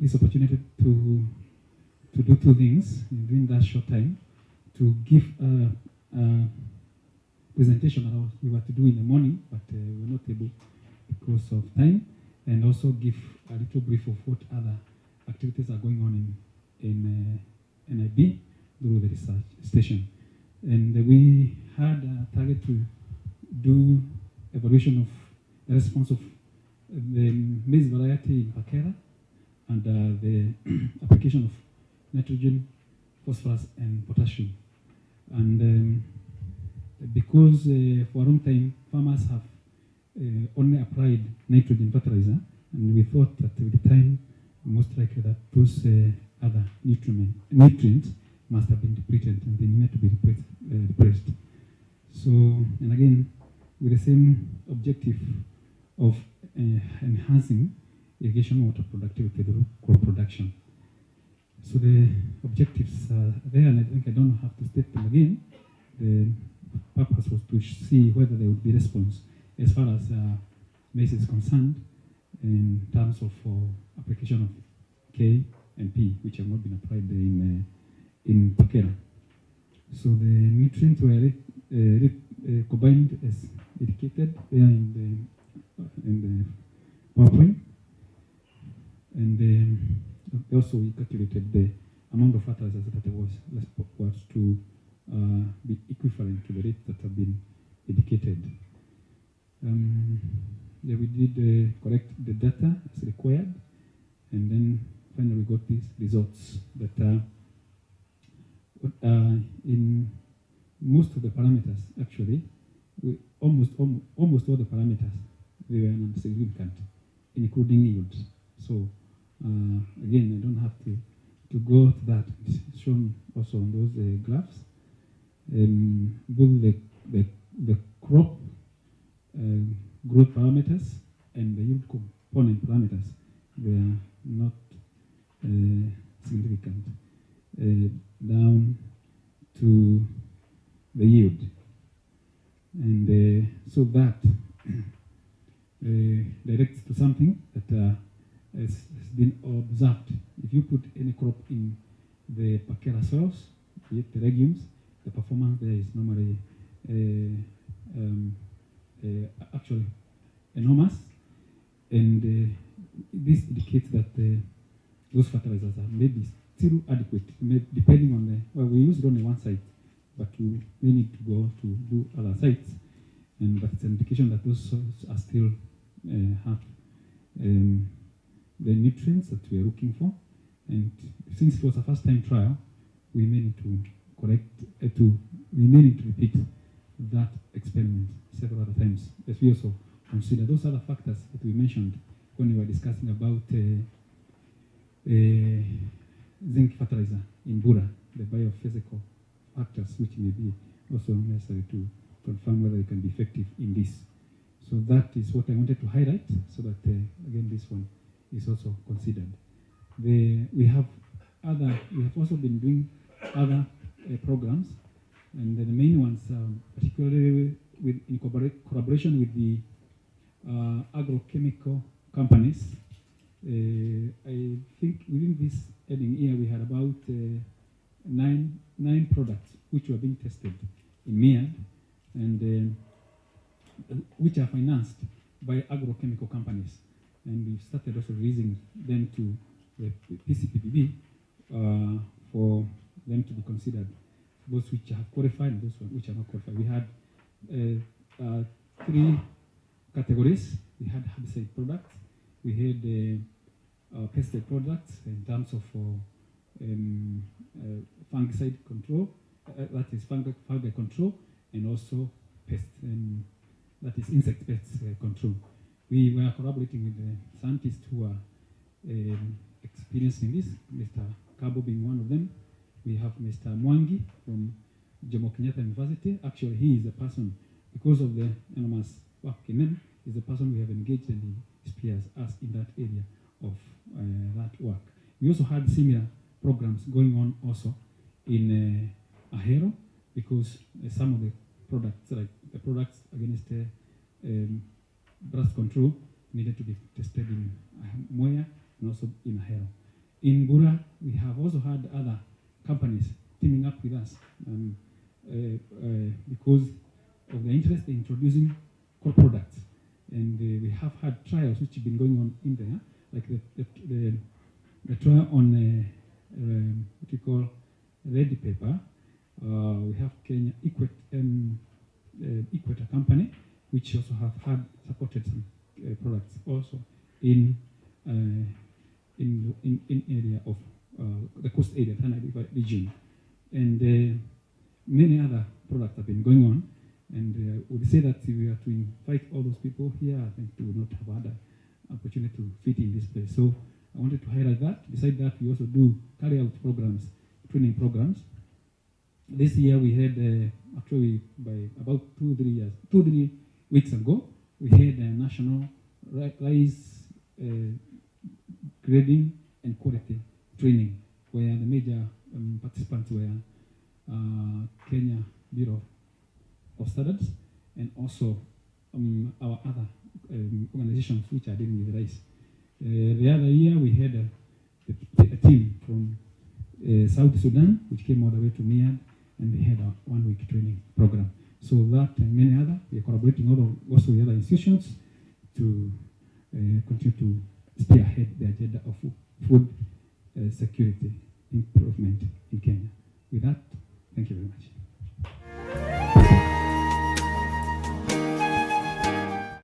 this opportunity to do two things during that short time, to give a presentation that we were to do in the morning, but we were not able because of time, and also give a little brief of what other activities are going on in NIB through the research station. And we had a target to do evaluation of the response of the maize variety in Pakera and the application of nitrogen, phosphorus, and potassium. And because for a long time farmers have only applied nitrogen fertilizer, and we thought that with time, most likely that those other nutrients must have been depleted and they needed to be replaced. So, and again, with the same objective of enhancing irrigation water productivity through crop production. So the objectives are there, and I think I don't have to state them again. The purpose was to see whether there would be response as far as maize is concerned in terms of application of K and P, which have not been applied in Pakera. So the nutrients were combined as indicated there in the PowerPoint, and also we calculated the amount of fertilizers that was to be equivalent to the rate that have been indicated. Yeah, we did correct the data as required, and then finally we got these results that in most of the parameters, actually, almost all the parameters, they were non-significant, including yields. So again, I don't have to go to that. It's shown also on those graphs. Both the crop growth parameters and the yield component parameters were not significant down to the yield. And so that directs to something that has been observed. If you put any crop in the Pakera soils, be it the legumes, the performance there is normally actually enormous, and this indicates that those fertilizers are maybe still adequate, depending on the, well, we used only one site, but we need to go to do other sites, and but it's an indication that those soils are still have the nutrients that we are looking for. And since it was a first-time trial, we may need to we may need to repeat that experiment several other times. As we also consider those other factors that we mentioned when we were discussing about zinc fertilizer in Bura, the biophysical factors which may be also necessary to confirm whether they can be effective in this. So that is what I wanted to highlight, so that again this one is also considered. We have also been doing other programs, and the main ones, particularly in collaboration with the agrochemical companies. I think within this heading here we had about nine products which were being tested in MEAD, and which are financed by agrochemical companies. And we've started also releasing them to the PCPPB for them to be considered, those which have qualified and those which are not qualified. We had three categories. We had herbicide products, we had pesticide products in terms of fungicide control, that is fungal control, and also pest, that is insect pest control. We were collaborating with the scientists who are experienced in this, Mr. Kabo being one of them. We have Mr. Mwangi from Jomo Kenyatta University. Actually, he is the person, because of the enormous work in him, is the person we have engaged, and he spears us in that area of that work. We also had similar programs going on also in Ahero, because some of the products, like the products against blast control, needed to be tested in Moya and also in Ahero. In Gura, we have also had other companies teaming up with us because of the interest in introducing core products. And we have had trials which have been going on in there, like the trial on what we call ready paper. We have Kenya Equator Company, which also have had supported some products also in area of the coast area, Tana River region, and many other products have been going on. And would say that if we are to invite all those people here, I think we would not have had an opportunity to fit in this place. So I wanted to highlight that. Besides that, we also do carry out programs, training programs. This year we had, actually by about 2-3 weeks ago, we had a national rice grading and quality training where the major participants were Kenya Bureau of Standards and also our other organizations which are dealing with rice. The other year we had a team from South Sudan which came all the way to Miad, and we had a 1-week training program. So that and many other, we are collaborating also with other institutions to continue to spearhead the agenda of food security improvement in Kenya. With that, thank you very much.